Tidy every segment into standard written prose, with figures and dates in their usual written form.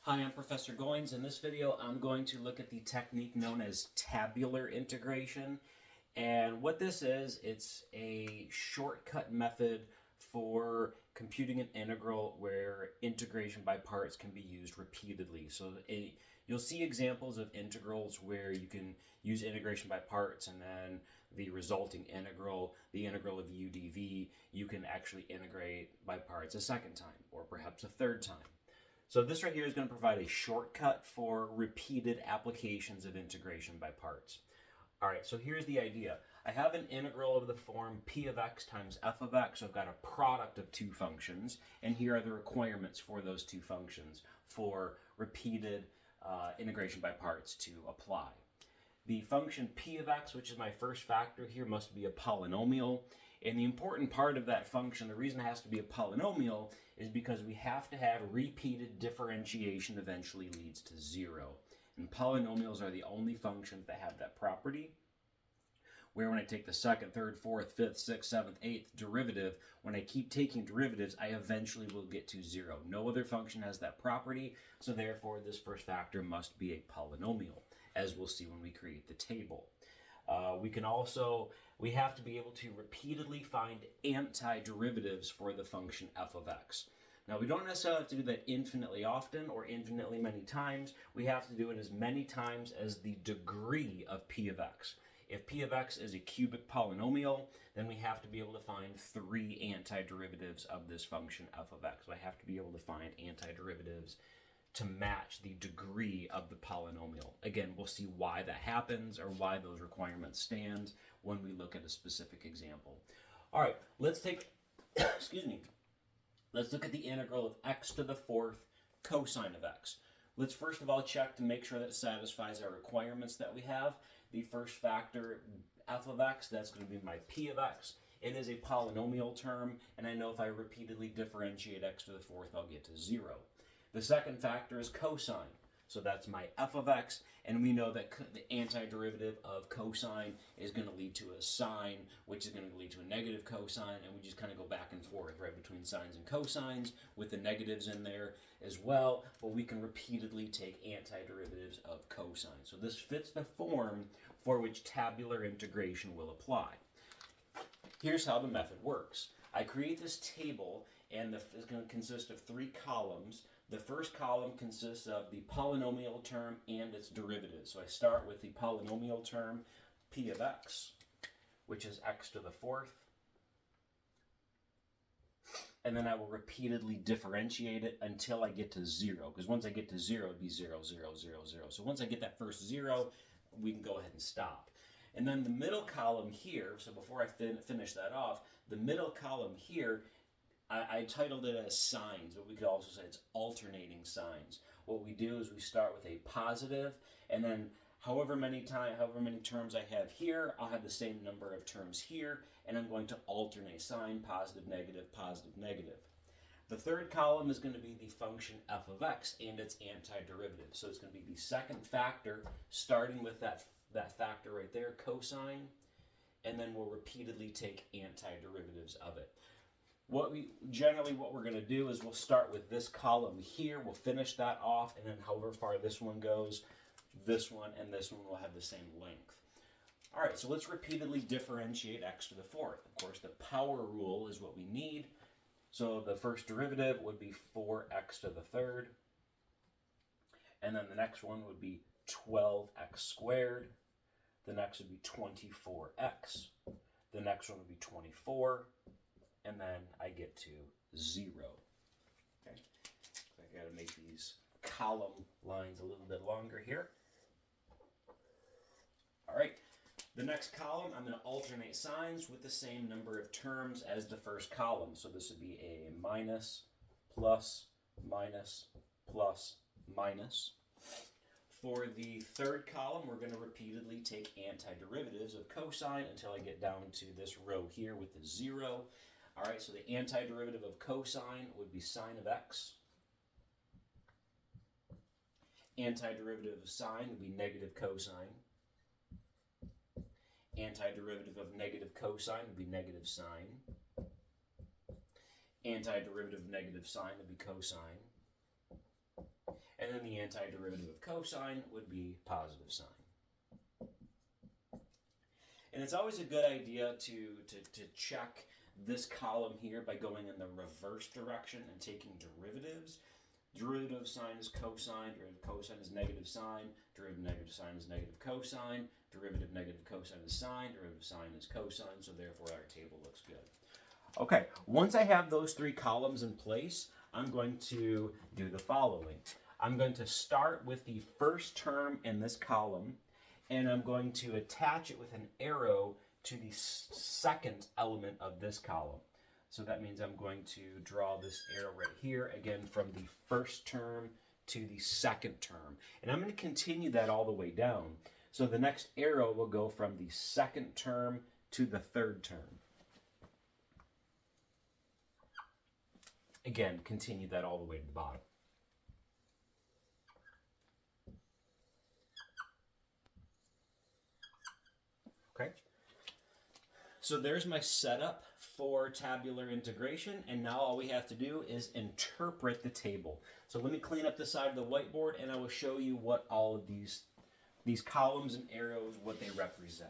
Hi, I'm Professor Goins. In this video, I'm going to look at the technique known as tabular integration. And what this is, it's a shortcut method for computing an integral where integration by parts can be used repeatedly. You'll see examples of integrals where you can use integration by parts and then the resulting integral, the integral of u dv, you can actually integrate by parts a second time or perhaps a third time. So this right here is going to provide a shortcut for repeated applications of integration by parts. All right, so here's the idea. I have an integral of the form p of x times f of x. So I've got a product of two functions, and here are the requirements for those two functions for repeated integration by parts to apply. The function p of x, which is my first factor here, must be a polynomial. And the important part of that function, the reason it has to be a polynomial, is because we have to have repeated differentiation eventually leads to 0. And polynomials are the only functions that have that property, where when I take the second, third, fourth, fifth, sixth, seventh, eighth derivative, when I keep taking derivatives, I eventually will get to 0. No other function has that property, so therefore this first factor must be a polynomial, as we'll see when we create the table. We have to be able to repeatedly find antiderivatives for the function f of x. Now, we don't necessarily have to do that infinitely often or infinitely many times. We have to do it as many times as the degree of p of x. If p of x is a cubic polynomial, then we have to be able to find 3 antiderivatives of this function f of x. So I have to be able to find antiderivatives to match the degree of the polynomial. Again, we'll see why that happens or why those requirements stand when we look at a specific example. All right, let's take, let's look at the integral of x to the fourth cosine of x. Let's first of all check to make sure that it satisfies our requirements that we have. The first factor, f of x, that's going to be my p of x. It is a polynomial term, and I know if I repeatedly differentiate x to the fourth, I'll get to 0. The second factor is cosine. So that's my f of x, and we know that the antiderivative of cosine is going to lead to a sine, which is going to lead to a negative cosine, and we just kind of go back and forth, right, between sines and cosines, with the negatives in there as well, but we can repeatedly take antiderivatives of cosine. So this fits the form for which tabular integration will apply. Here's how the method works. I create this table, and it's going to consist of 3 columns. The first column consists of the polynomial term and its derivative. So I start with the polynomial term p of x, which is x to the fourth. And then I will repeatedly differentiate it until I get to 0. Because once I get to 0, it'd be 0, 0, 0, 0. So once I get that first 0, we can go ahead and stop. And then the middle column here, so before I finish that off, the middle column here, I titled it as signs, but we could also say it's alternating signs. What we do is we start with a positive, and then however many terms I have here, I'll have the same number of terms here, and I'm going to alternate sign, positive, negative, positive, negative. The third column is going to be the function f of x and its antiderivative. So it's going to be the second factor, starting with that factor right there, cosine, and then we'll repeatedly take antiderivatives of it. What we're going to do is we'll start with this column here, we'll finish that off, and then however far this one goes, this one and this one will have the same length. All right, so let's repeatedly differentiate x to the fourth. Of course, the power rule is what we need. So the first derivative would be 4x to the third, and then the next one would be 12x squared. The next would be 24x. The next one would be 24. And then I get to 0. Okay, so I got to make these column lines a little bit longer here. All right, the next column, I'm going to alternate signs with the same number of terms as the first column. So this would be a minus, plus, minus, plus, minus. For the third column, we're going to repeatedly take antiderivatives of cosine until I get down to this row here with the 0. All right, so the antiderivative of cosine would be sine of x. Antiderivative of sine would be negative cosine. Antiderivative of negative cosine would be negative sine. Antiderivative of negative sine would be cosine. And then the antiderivative of cosine would be positive sine. And it's always a good idea to check this column here by going in the reverse direction and taking derivatives. Derivative of sine is cosine, derivative of cosine is negative sine, derivative of negative sine is negative cosine, derivative of negative cosine is sine, derivative of sine is cosine, so therefore our table looks good. Okay, once I have those three columns in place, I'm going to do the following. I'm going to start with the first term in this column, and I'm going to attach it with an arrow to the second element of this column. So that means I'm going to draw this arrow right here, again, from the first term to the second term. And I'm going to continue that all the way down. So the next arrow will go from the second term to the third term. Again, continue that all the way to the bottom. Okay. So there's my setup for tabular integration, and now all we have to do is interpret the table. So let me clean up the side of the whiteboard, and I will show you what all of these columns and arrows, what they represent.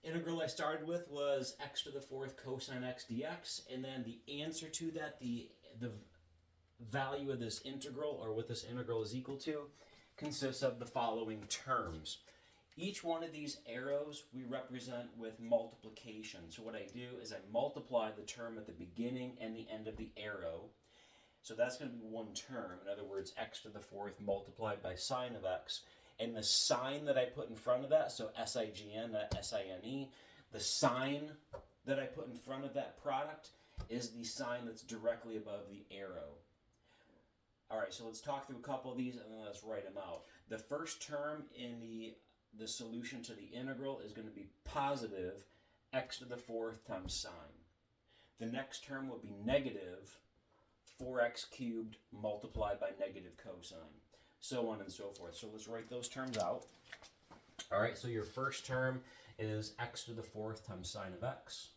Integral I started with was x to the fourth cosine x dx, and then the answer to that, the value of this integral, or what this integral is equal to, consists of the following terms. Each one of these arrows we represent with multiplication. So what I do is I multiply the term at the beginning and the end of the arrow. So that's going to be one term. In other words, x to the fourth multiplied by sine of x. And the sign that I put in front of that, so SIGN, not SINE, the sign that I put in front of that product is the sign that's directly above the arrow. All right, so let's talk through a couple of these and then let's write them out. The first term in the solution to the integral is going to be positive x to the fourth times sine. The next term will be negative 4x cubed multiplied by negative cosine. So on and so forth. So let's write those terms out. All right, so your first term is x to the fourth times sine of x.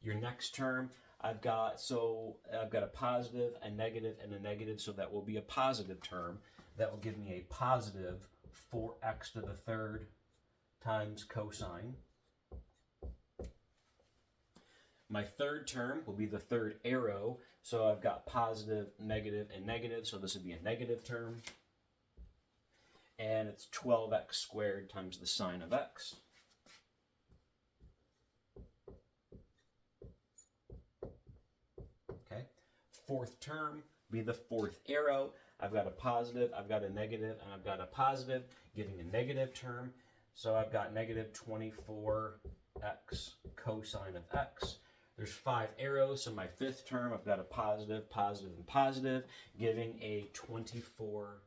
Your next term, I've got a positive, a negative, and a negative, so that will be a positive term. That will give me a positive 4x to the third times cosine. My third term will be the third arrow, so I've got positive, negative, and negative, so this would be a negative term. And it's 12x squared times the sine of x. Okay. Fourth term will be the fourth arrow. I've got a positive, I've got a negative, and I've got a positive, giving a negative term. So I've got negative 24x cosine of x. There's 5 arrows, so my fifth term, I've got a positive, positive, and positive, giving a 24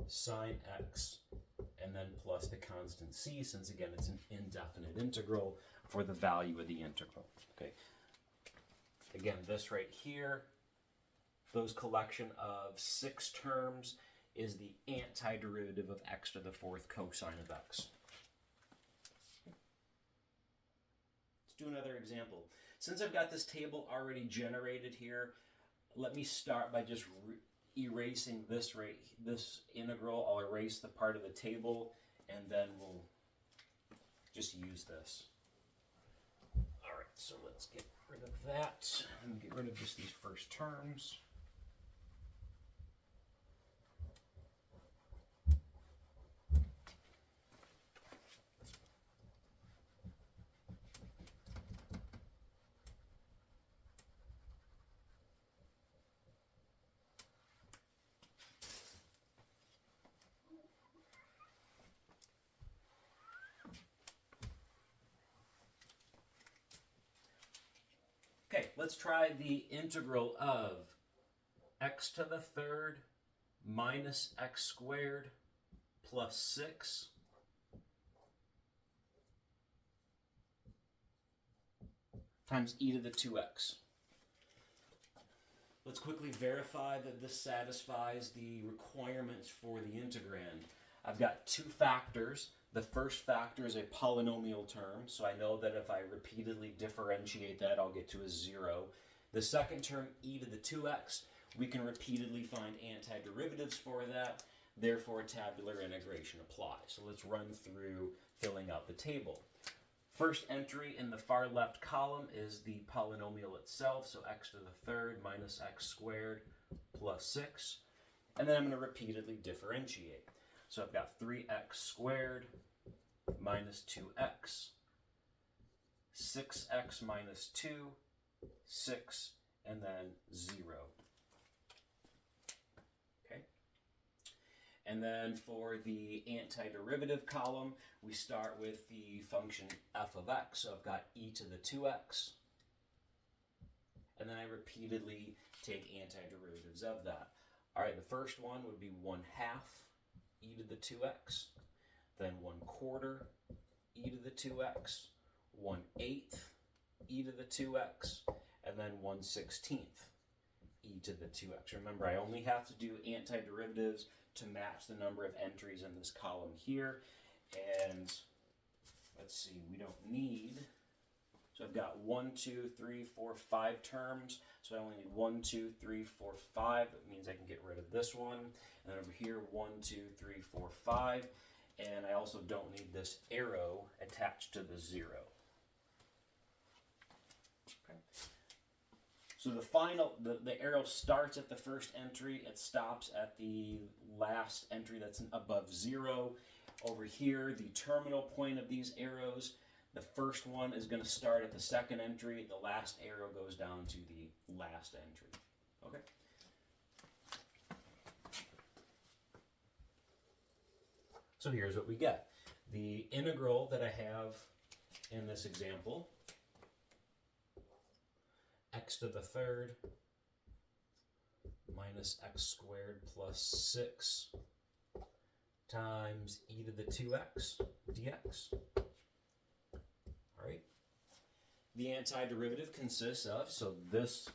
sine x, and then plus the constant c, since again it's an indefinite integral for the value of the integral. Okay. Again, this right here, those collection of 6 terms, is the antiderivative of x to the fourth cosine of x. Do another example. Since I've got this table already generated here, let me start by just erasing this integral. I'll erase the part of the table, and then we'll just use this. All right, so let's get rid of that and get rid of just these first terms. let's try the integral of x to the third minus x squared plus 6 times e to the 2x. Let's quickly verify that this satisfies the requirements for the integrand. I've got two factors. The first factor is a polynomial term, so I know that if I repeatedly differentiate that, I'll get to a 0. The second term, e to the 2x, we can repeatedly find antiderivatives for that, therefore tabular integration applies. So let's run through filling out the table. First entry in the far left column is the polynomial itself, so x to the third minus x squared plus 6. And then I'm going to repeatedly differentiate. So I've got 3x squared minus 2x, 6x minus 2, 6, and then 0. Okay. And then for the antiderivative column, we start with the function f of x. So I've got e to the 2x. And then I repeatedly take antiderivatives of that. All right, the first one would be 1/2 e to the 2x, then 1/4 e to the 2x, 1/8 e to the 2x, and then 1/16 e to the 2x. Remember, I only have to do antiderivatives to match the number of entries in this column here. And let's see, we don't need, so I've got 1, 2, 3, 4, 5 terms. So I only need 1, 2, 3, 4, 5. That means I can get rid of this one. And then over here, 1, 2, 3, 4, 5. And I also don't need this arrow attached to the 0. Okay. So the arrow starts at the first entry. It stops at the last entry that's above 0. Over here, the terminal point of these arrows, the first one is going to start at the second entry. The last arrow goes down to the last entry. Okay. So here's what we get. The integral that I have in this example, x to the third minus x squared plus 6 times e to the 2x dx. All right. The antiderivative consists of, so this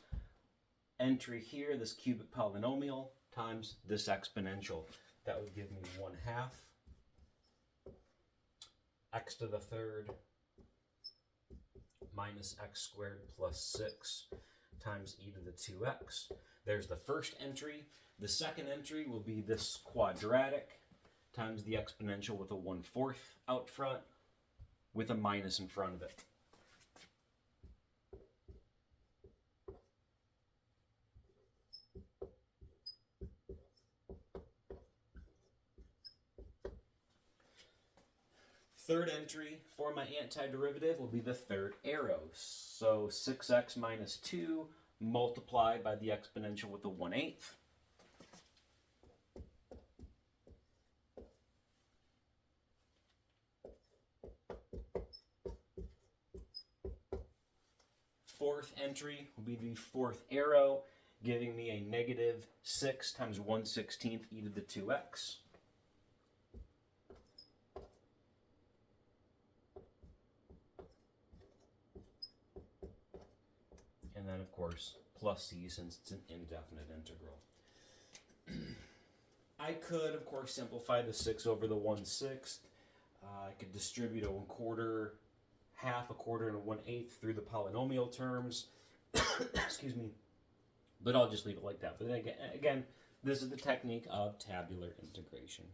entry here, this cubic polynomial, times this exponential. That would give me 1/2 x to the third minus x squared plus 6 times e to the 2x. There's the first entry. The second entry will be this quadratic times the exponential with a 1/4 out front with a minus in front of it. Third entry for my antiderivative will be the third arrow. So 6x minus 2 multiplied by the exponential with a 1/8. Fourth entry will be the fourth arrow, giving me a negative 6 times 1/16 e to the 2x. And then, of course, plus c since it's an indefinite integral. I could, of course, simplify the 6 over the 1/6. I could distribute a 1/4, half, a quarter, and a 1/8 through the polynomial terms. Excuse me. But I'll just leave it like that. But then again, this is the technique of tabular integration.